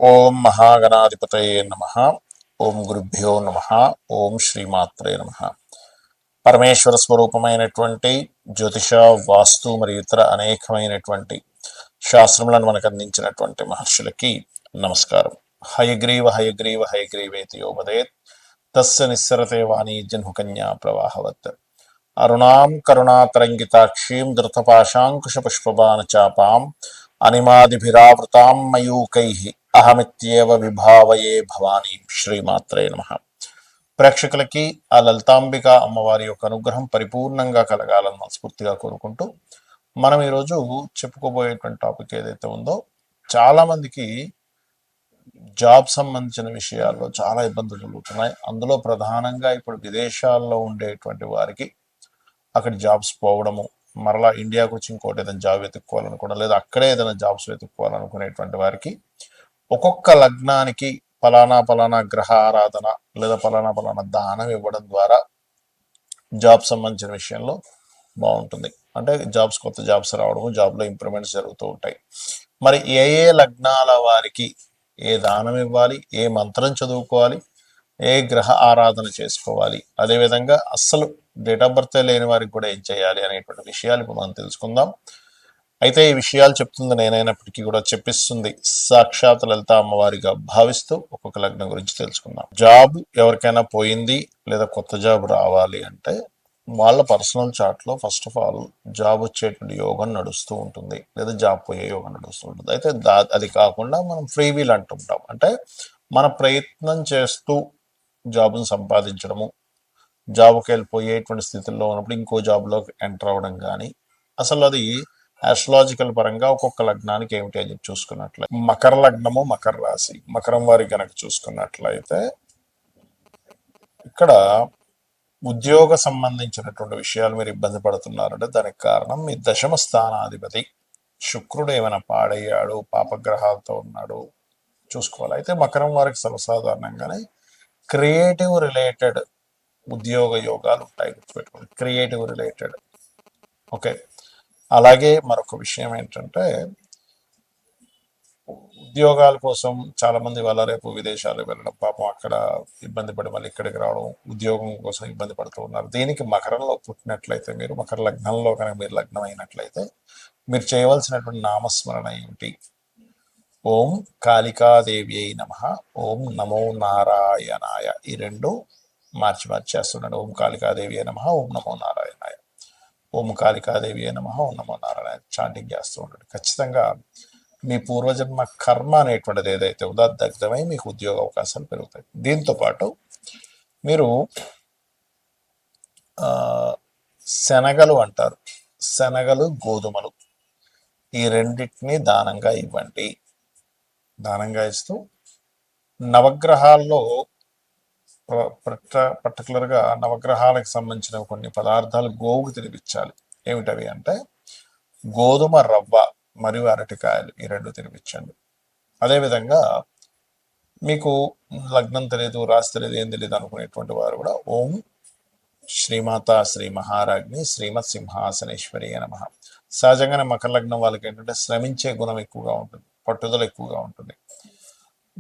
ఓం మహాగణాధిపతయే నమః. ఓం గురుభ్యో నమః. ఓం శ్రీమాత్రే నమః. పరమేశ్వర స్వరూపమైనటువంటి జ్యోతిష, వాస్తు మరియు ఇతర అనేకమైనటువంటి శాస్త్రములను మనకు అందించినటువంటి మహర్షులకి నమస్కారం. హయగ్రీవ హయగ్రీవ హయగ్రీవేతి యోపదేత్ తస్య నిస్సరతే వాణి జన్హుకన్యా ప్రవాహవత్. అరుణాం కరుణాతరంగితాక్షీం ధృతపాశాంకుశపుష్పబాణచాపాం అనిమాదిభిరావృతాం మయూకైః అహమిత్యేవ విభావయే భవానీ. శ్రీమాత్రే నమః. ప్రేక్షకులకి ఆ లలితాంబిక అమ్మవారి యొక్క అనుగ్రహం పరిపూర్ణంగా కలగాలని మనస్ఫూర్తిగా కోరుకుంటూ మనం ఈరోజు చెప్పుకోబోయేటువంటి టాపిక్ ఏదైతే ఉందో, చాలా మందికి జాబ్ సంబంధించిన విషయాల్లో చాలా ఇబ్బందులు జరుగుతున్నాయి. అందులో ప్రధానంగా ఇప్పుడు విదేశాల్లో ఉండేటువంటి వారికి అక్కడ జాబ్స్ పోవడము, మరలా ఇండియాకు వచ్చి ఇంకోటి ఏదైనా జాబ్ వెతుక్కోవాలనుకోవడం, లేదా అక్కడే ఏదైనా జాబ్స్ వెతుక్కోవాలనుకునేటువంటి వారికి ఒక్కొక్క లగ్నానికి పలానా గ్రహ ఆరాధన లేదా పలానా దానం ఇవ్వడం ద్వారా జాబ్ సంబంధించిన విషయంలో బాగుంటుంది. అంటే కొత్త జాబ్స్ రావడము, జాబ్లో ఇంప్రూవ్మెంట్స్ జరుగుతూ ఉంటాయి. మరి ఏ లగ్నాల వారికి ఏ దానం ఇవ్వాలి, ఏ మంత్రం చదువుకోవాలి, ఏ గ్రహ ఆరాధన చేసుకోవాలి, అదేవిధంగా అస్సలు డేట్ ఆఫ్ బర్త్ లేని వారికి కూడా ఏం చేయాలి అనేటువంటి విషయాలు ఇప్పుడు మనం తెలుసుకుందాం. అయితే ఈ విషయాలు చెప్తుంది నేనైనప్పటికీ కూడా చెప్పిస్తుంది సాక్షాత్ లలిత అమ్మవారిగా భావిస్తూ ఒక్కొక్క లగ్నం గురించి తెలుసుకుందాం. జాబ్ ఎవరికైనా పోయింది లేదా కొత్త జాబ్ రావాలి అంటే వాళ్ళ పర్సనల్ చార్ట్లో ఫస్ట్ ఆఫ్ ఆల్ జాబ్ వచ్చేటువంటి యోగం నడుస్తూ ఉంటుంది, లేదా జాబ్ పోయే యోగం నడుస్తూ ఉంటుంది. అయితే అది కాకుండా మనం ఫ్రీ వీల్ అంటుంటాం. అంటే మన ప్రయత్నం చేస్తూ జాబ్ను సంపాదించడము, జాబ్కి వెళ్ళిపోయేటువంటి స్థితిలో ఉన్నప్పుడు ఇంకో జాబ్లో ఎంటర్ అవ్వడం కానీ, అసలు అది ఆస్ట్రాలజికల్ పరంగా ఒక్కొక్క లగ్నానికి ఏమిటి అని చూసుకున్నట్లయితే, మకర లగ్నము, మకర రాశి, మకరం వారికి కనుక చూసుకున్నట్లయితే ఇక్కడ ఉద్యోగ సంబంధించినటువంటి విషయాలు మీరు ఇబ్బంది పడుతున్నారంటే దానికి కారణం మీ దశమ స్థానాధిపతి శుక్రుడు ఏమైనా పాడయ్యాడు, పాపగ్రహాలతో ఉన్నాడు, చూసుకోవాలి. అయితే మకరం వారికి సర్వసాధారణంగానే క్రియేటివ్ రిలేటెడ్ ఉద్యోగ యోగాలు ఉంటాయి, గుర్తుపెట్టుకోండి, క్రియేటివ్ రిలేటెడ్. ఓకే, అలాగే మరొక విషయం ఏంటంటే ఉద్యోగాల కోసం చాలా మంది వాళ్ళ రేపు విదేశాలు వెళ్ళడం, పాపం అక్కడ ఇబ్బంది పడి మళ్ళీ ఇక్కడికి రావడం, ఉద్యోగం కోసం ఇబ్బంది పడుతూ ఉన్నారు. దీనికి మకరంలో పుట్టినట్లయితే, మీరు మకర లగ్నంలో కనుక మీరు లగ్నం అయినట్లయితే మీరు చేయవలసినటువంటి నామస్మరణ ఏమిటి? ఓం కాళికాదేవి అయి నమ, ఓం నమో నారాయణాయ. ఈ రెండు మార్చి చేస్తున్నాడు. ఓం కాళికాదేవి అయి నమ, ఓం నమో నారాయణాయ, ఓం కాళికాదేవి అయి నమ, ఓం నమో నారాయణ చాంటింగ్ చేస్తూ ఉంటాడు. ఖచ్చితంగా మీ పూర్వజన్మ కర్మ అనేటువంటిది ఏదైతే ఉందో అది దగ్ధమై మీకు ఉద్యోగ అవకాశాలు పెరుగుతాయి. దీంతోపాటు మీరు శనగలు అంటారు, శనగలు, గోధుమలు, ఈ రెండింటినీ దానంగా ఇవ్వండి. దానంగా ఇస్తూ నవగ్రహాల్లో పర్టికులర్గా నవగ్రహాలకు సంబంధించిన కొన్ని పదార్థాలు గోవుకు తినిపించాలి. ఏమిటవి అంటే గోధుమ రవ్వ మరియు అరటికాయలు, ఈ రెండు తినిపించండి. అదేవిధంగా మీకు లగ్నం తెలియదు, రాశి తెలియదు, ఏం తెలియదు అనుకునేటువంటి వారు కూడా ఓం శ్రీమాత శ్రీ మహారాజ్ని శ్రీమత్ సింహాసనేశ్వరి నమ. సహజంగానే మకర లగ్నం వాళ్ళకి ఏంటంటే శ్రమించే గుణం ఎక్కువగా ఉంటుంది, పట్టుదల ఎక్కువగా ఉంటుంది.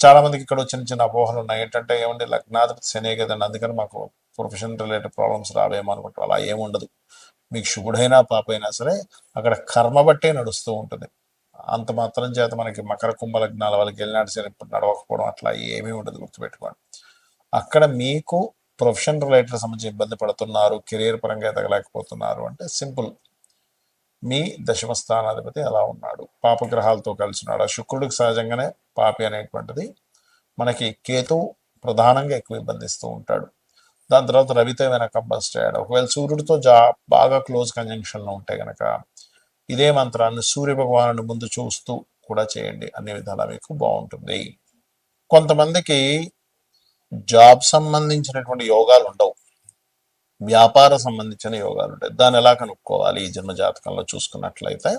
చాలా మందికి ఇక్కడ చిన్న చిన్న అపోహలు ఉన్నాయి. ఏంటంటే ఏమంటే లగ్నాధిపతి శనే కదండి, అందుకని మాకు ప్రొఫెషన్ రిలేటెడ్ ప్రాబ్లమ్స్ రావేమో అనుకుంటారు. అలా ఏముండదు. మీకు శుభుడైనా పాపైనా సరే అక్కడ కర్మ బట్టే నడుస్తూ ఉంటుంది. అంత మాత్రం చేత మనకి మకర కుంభ లగ్నాల వాళ్ళకి వెళ్ళినాడు సరే ఇప్పుడు నడవకపోవడం అట్లా ఏమీ ఉండదు, గుర్తుపెట్టుకోండి. అక్కడ మీకు ప్రొఫెషన్ రిలేటెడ్ సంబంధించి ఇబ్బంది పడుతున్నారు, కెరీర్ పరంగా ఎదగలేకపోతున్నారు అంటే సింపుల్, మీ దశమ స్థానాధిపతి అలా ఉన్నాడు, పాపగ్రహాలతో కలిసి ఉన్నాడు. ఆ శుక్రుడికి సహజంగానే పాపి అనేటువంటిది మనకి కేతు ప్రధానంగా ఎక్కువ ఇబ్బందిస్తూ ఉంటాడు. దాని తర్వాత రవితో ఏమైనా కంబస్ట్ అయ్యాడు. ఒకవేళ సూర్యుడితో బాగా క్లోజ్ కంజంక్షన్లో ఉంటే కనుక ఇదే మంత్రాన్ని సూర్య భగవాను ముందు చూస్తూ కూడా చేయండి, అన్ని విధాలా మీకు బాగుంటుంది. కొంతమందికి జాబ్ సంబంధించినటువంటి యోగాలు ఉండవు, వ్యాపార సంబంధించిన యోగాలు ఉంటాయి. దాన్ని ఎలా కనుక్కోవాలి? ఈ జన్మజాతకంలో చూసుకున్నట్లయితే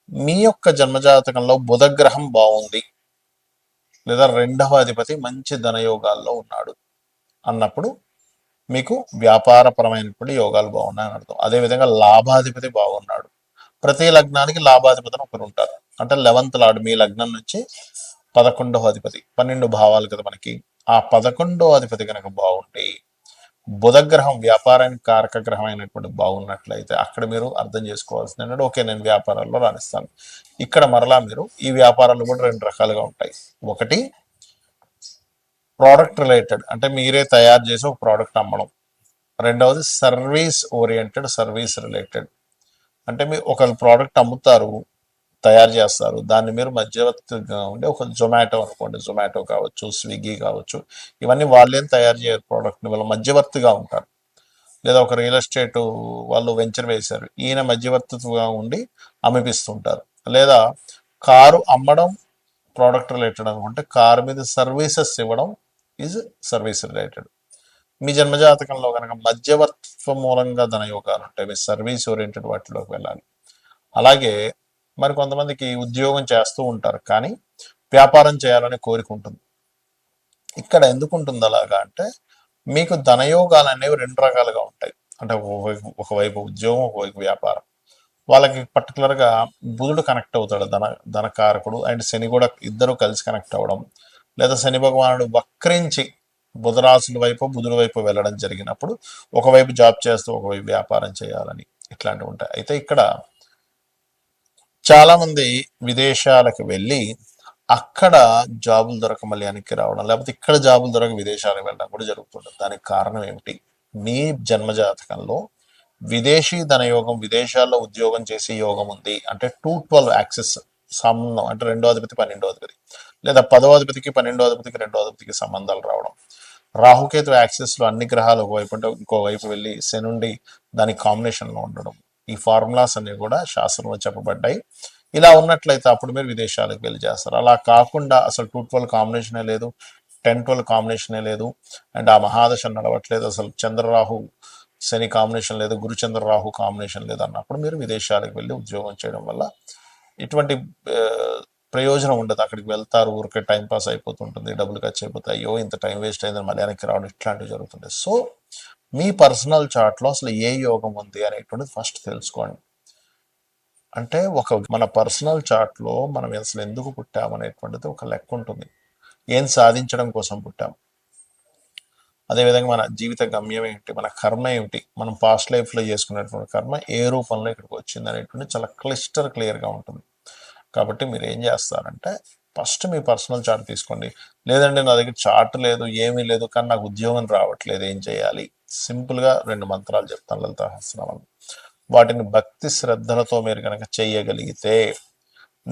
మీ యొక్క జన్మజాతకంలో బుధగ్రహం బాగుంది, లేదా రెండవ అధిపతి మంచి ధనయోగాల్లో ఉన్నాడు అన్నప్పుడు మీకు వ్యాపారపరమైనటువంటి యోగాలు బాగున్నాయని అర్థం. అదేవిధంగా లాభాధిపతి బాగున్నాడు. ప్రతి లగ్నానికి లాభాధిపతిని ఒకరు ఉంటారు. అంటే 11th లార్డ్ మీ లగ్నం నుంచి 11వ అధిపతి, 12 భావాలు కదా మనకి. ఆ 11వ అధిపతి కనుక బాగుంటే, బుధగ్రహం వ్యాపారానికి కారక గ్రహం అయినటువంటి బాగున్నట్లయితే అక్కడ మీరు అర్థం చేసుకోవాల్సింది ఏంటంటే, ఓకే నేను వ్యాపారాల్లో రాణిస్తాను. ఇక్కడ మరలా మీరు ఈ వ్యాపారాలు కూడా రెండు రకాలుగా ఉంటాయి. ఒకటి ప్రోడక్ట్ రిలేటెడ్, అంటే మీరే తయారు చేసి ఒక ప్రోడక్ట్ అమ్మడం. రెండవది సర్వీస్ ఓరియంటెడ్, సర్వీస్ రిలేటెడ్, అంటే మీరు ఒక ప్రోడక్ట్ అమ్ముతారు, తయారు చేస్తారు, దాన్ని మీరు మధ్యవర్తిగా ఉండి, ఒక జొమాటో అనుకోండి, జొమాటో కావచ్చు, స్విగ్గీ కావచ్చు, ఇవన్నీ వాళ్ళేం తయారు చేయరు ప్రోడక్ట్ని, వాళ్ళ మధ్యవర్తిగా ఉంటారు. లేదా ఒక రియల్ ఎస్టేట్ వాళ్ళు వెంచర్ వేశారు, ఈయన మధ్యవర్తిగా ఉండి అమ్మిపిస్తుంటారు. లేదా కారు అమ్మడం ప్రోడక్ట్ రిలేటెడ్ అనుకుంటే, కారు మీద సర్వీసెస్ ఇవ్వడం ఈజ్ సర్వీస్ రిలేటెడ్. మీ జన్మజాతకంలో కనుక మధ్యవర్తిత్వ మూలంగా ధనయోగాలు ఉంటాయి, మీ సర్వీస్ ఓరియంటెడ్ వాటిలోకి వెళ్ళాలి. అలాగే మరి కొంతమందికి ఉద్యోగం చేస్తూ ఉంటారు కానీ వ్యాపారం చేయాలని కోరిక ఉంటుంది. ఇక్కడ ఎందుకు ఉంటుంది అలాగా అంటే, మీకు ధనయోగాలు అనేవి రెండు రకాలుగా ఉంటాయి. అంటే ఒకవైపు ఉద్యోగం, ఒకవైపు వ్యాపారం. వాళ్ళకి పర్టికులర్గా బుధుడు కనెక్ట్ అవుతాడు, ధనకారకుడు, అండ్ శని కూడా ఇద్దరు కలిసి కనెక్ట్ అవ్వడం, లేదా శని భగవానుడు వక్రించి బుధరాశుల వైపు బుధుడి వైపు వెళ్ళడం జరిగినప్పుడు ఒకవైపు జాబ్ చేస్తూ ఒకవైపు వ్యాపారం చేయాలని ఇట్లాంటివి ఉంటాయి. అయితే ఇక్కడ చాలామంది విదేశాలకు వెళ్ళి అక్కడ జాబులు దొరక మళ్ళీ వెనక్కి రావడం, లేకపోతే ఇక్కడ జాబులు దొరక విదేశాలకు వెళ్ళడం కూడా జరుగుతుంటుంది. దానికి కారణం ఏమిటి? మీ జన్మజాతకంలో విదేశీ ధనయోగం, విదేశాల్లో ఉద్యోగం చేసే యోగం ఉంది అంటే 212 యాక్సెస్ సంబంధం, అంటే 2వ అధిపతి 12వ అధిపతి, లేదా 10వ అధిపతికి 12వ అధిపతికి 2వ అధిపతికి సంబంధాలు రావడం, రాహుకేతు యాక్సెస్లో అన్ని గ్రహాలు ఒకవైపు అంటే ఇంకోవైపు వెళ్ళి శనుండి దాని కాంబినేషన్లో ఉండడం, ఈ ఫార్ములాస్ అన్ని కూడా శాస్త్రంలో చెప్పబడ్డాయి. ఇలా ఉన్నట్లయితే అప్పుడు మీరు విదేశాలకు వెళ్ళి చేస్తారు. అలా కాకుండా అసలు 212 కాంబినేషనే లేదు, 10-12 కాంబినేషనే లేదు, అండ్ ఆ మహాదశ నడవట్లేదు, అసలు చంద్రరాహు శని కాంబినేషన్ లేదు, గురుచంద్ర రాహు కాంబినేషన్ లేదు అన్నప్పుడు మీరు విదేశాలకు వెళ్ళి ఉద్యోగం చేయడం వల్ల ఇటువంటి ప్రయోజనం ఉండదు. అక్కడికి వెళ్తారు, ఊరికే టైం పాస్ అయిపోతుంటుంది, డబ్బులు ఖర్చు అయిపోతాయి, అయ్యో ఇంత టైం వేస్ట్ అయిందని మళ్ళీ వెనక్కి రావడం, ఇట్లాంటివి జరుగుతుంది. సో మీ పర్సనల్ చార్ట్లో అసలు ఏ యోగం ఉంది అనేటువంటిది ఫస్ట్ తెలుసుకోండి. అంటే మన పర్సనల్ చార్ట్లో మనం అసలు ఎందుకు పుట్టామనేటువంటిది ఒక లెక్క ఉంటుంది. ఏం సాధించడం కోసం పుట్టాం, అదేవిధంగా మన జీవిత గమ్యం ఏమిటి, మన కర్మ ఏమిటి, మనం పాస్ట్ లైఫ్లో చేసుకున్నటువంటి కర్మ ఏ రూపంలో ఇక్కడికి వచ్చింది అనేటువంటి చాలా క్లియర్గా ఉంటుంది. కాబట్టి మీరు ఏం చేస్తారంటే ఫస్ట్ మీ పర్సనల్ చార్ట్ తీసుకోండి. లేదంటే నా దగ్గర చార్ట్ లేదు, ఏమీ లేదు, కానీ నాకు ఉద్యోగం రావట్లేదు, ఏం చేయాలి? సింపుల్గా 2 మంత్రాలు చెప్తాను, లలితా సహస్రనామాలు. వాటిని భక్తి శ్రద్ధలతో మీరు కనుక చేయగలిగితే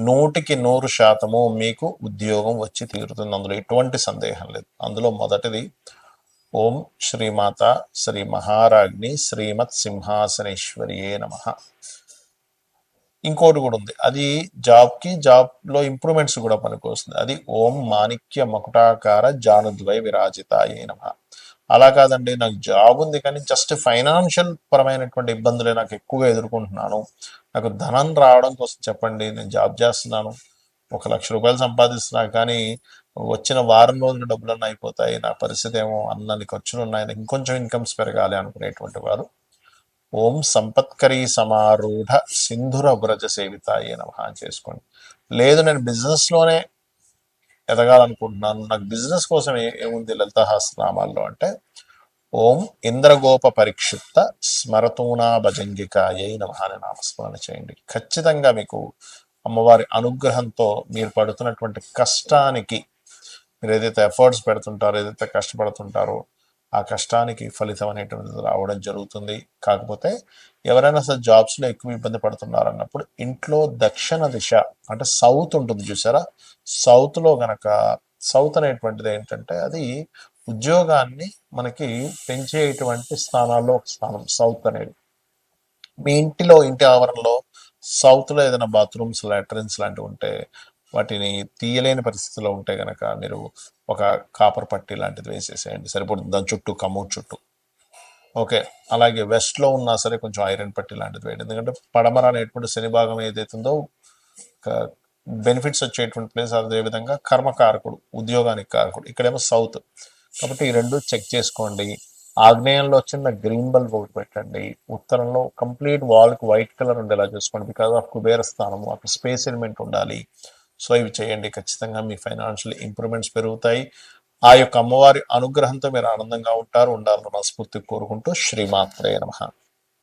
100% మీకు ఉద్యోగం వచ్చి తీరుతుంది. అందులో ఎటువంటి సందేహం లేదు. అందులో మొదటిది ఓం శ్రీమాత శ్రీ మహారాజ్ని శ్రీమత్ సింహాసనేశ్వరియే నమః. ఇంకోటి కూడా ఉంది, అది జాబ్లో ఇంప్రూవ్మెంట్స్ కూడా పనికొస్తుంది. అది ఓం మాణిక్య మకుటాకార జానుద్వై విరాజితాయే నమః. అలా కాదండి, నాకు జాబ్ ఉంది కానీ జస్ట్ ఫైనాన్షియల్ పరమైనటువంటి ఇబ్బందులే నాకు ఎక్కువగా ఎదుర్కొంటున్నాను, నాకు ధనం రావడం కోసం చెప్పండి, నేను జాబ్ చేస్తున్నాను, 1,00,000 రూపాయలు సంపాదిస్తున్నా కానీ వచ్చిన వారం రోజుల డబ్బులన్నీ అయిపోతాయి, నా పరిస్థితి ఏమో అన్నన్ని ఖర్చులు ఉన్నాయి, ఇంకొంచెం ఇన్కమ్స్ పెరగాలి అనుకునేటువంటి వారు ఓం సంపత్కరీ సమారూఢ సింధుర వ్రజ సేవితాయే నమః చేసుకోండి. లేదు నేను బిజినెస్లోనే ఎదగాలనుకుంటున్నాను, నాకు బిజినెస్ కోసం ఏముంది లలితా సహస్రనామాల్లో అంటే ఓం ఇంద్రగోప పరిక్షిప్త స్మరతూనా భజంగికాయై నమః అని నామస్మరణ చేయండి. ఖచ్చితంగా మీకు అమ్మవారి అనుగ్రహంతో మీరు పడుతున్నటువంటి కష్టానికి, మీరు ఏదైతే ఎఫర్ట్స్ పెడుతుంటారో, ఏదైతే కష్టపడుతుంటారో ఆ కష్టానికి ఫలితం అనేటువంటిది రావడం జరుగుతుంది. కాకపోతే ఎవరైనా అసలు జాబ్స్లో ఎక్కువ ఇబ్బంది పడుతున్నారు అన్నప్పుడు ఇంట్లో దక్షిణ దిశ అంటే సౌత్ ఉంటుంది చూసారా, సౌత్లో గనక, సౌత్ అనేటువంటిది ఏంటంటే అది ఉద్యోగాన్ని మనకి పెంచేటువంటి స్థానాల్లో ఒక స్థానం సౌత్ అనేది. మీ ఇంటి ఆవరణలో సౌత్లో ఏదైనా బాత్రూమ్స్, లాట్రిన్స్ లాంటివి ఉంటే వాటిని తీయలేని పరిస్థితిలో ఉంటే కనుక మీరు ఒక కాపర్ పట్టి లాంటిది వేసేసేయండి, సరిపోతుంది. దాని చుట్టూ కమోడ్ చుట్టూ, ఓకే. అలాగే వెస్ట్లో ఉన్నా సరే కొంచెం ఐరన్ పట్టి లాంటిది వేయండి. ఎందుకంటే పడమర అనేటువంటి శని భాగం ఏదైతుందో బెనిఫిట్స్ వచ్చేటువంటి ప్లేస్, అదేవిధంగా కర్మకారకుడు, ఉద్యోగానికి కారకుడు, ఇక్కడేమో సౌత్. కాబట్టి ఈ రెండు చెక్ చేసుకోండి. ఆగ్నేయంలో చిన్న గ్రీన్ బల్బ్ ఒకటి పెట్టండి, ఉత్తరంలో కంప్లీట్ వాల్కి వైట్ కలర్ ఉండేలా చూసుకోండి, బికాస్ ఆఫ్ కుబేర స్థానము, అక్కడ స్పేస్ ఎలిమెంట్ ఉండాలి. సో ఇవి చేయండి, ఖచ్చితంగా మీ ఫైనాన్షియల్ ఇంప్రూవ్మెంట్స్ పెరుగుతాయి. ఆ యొక్క అమ్మవారి అనుగ్రహంతో మీరు ఆనందంగా ఉండాలని మనస్ఫూర్తిగా కోరుకుంటూ శ్రీమాత్రే నమః.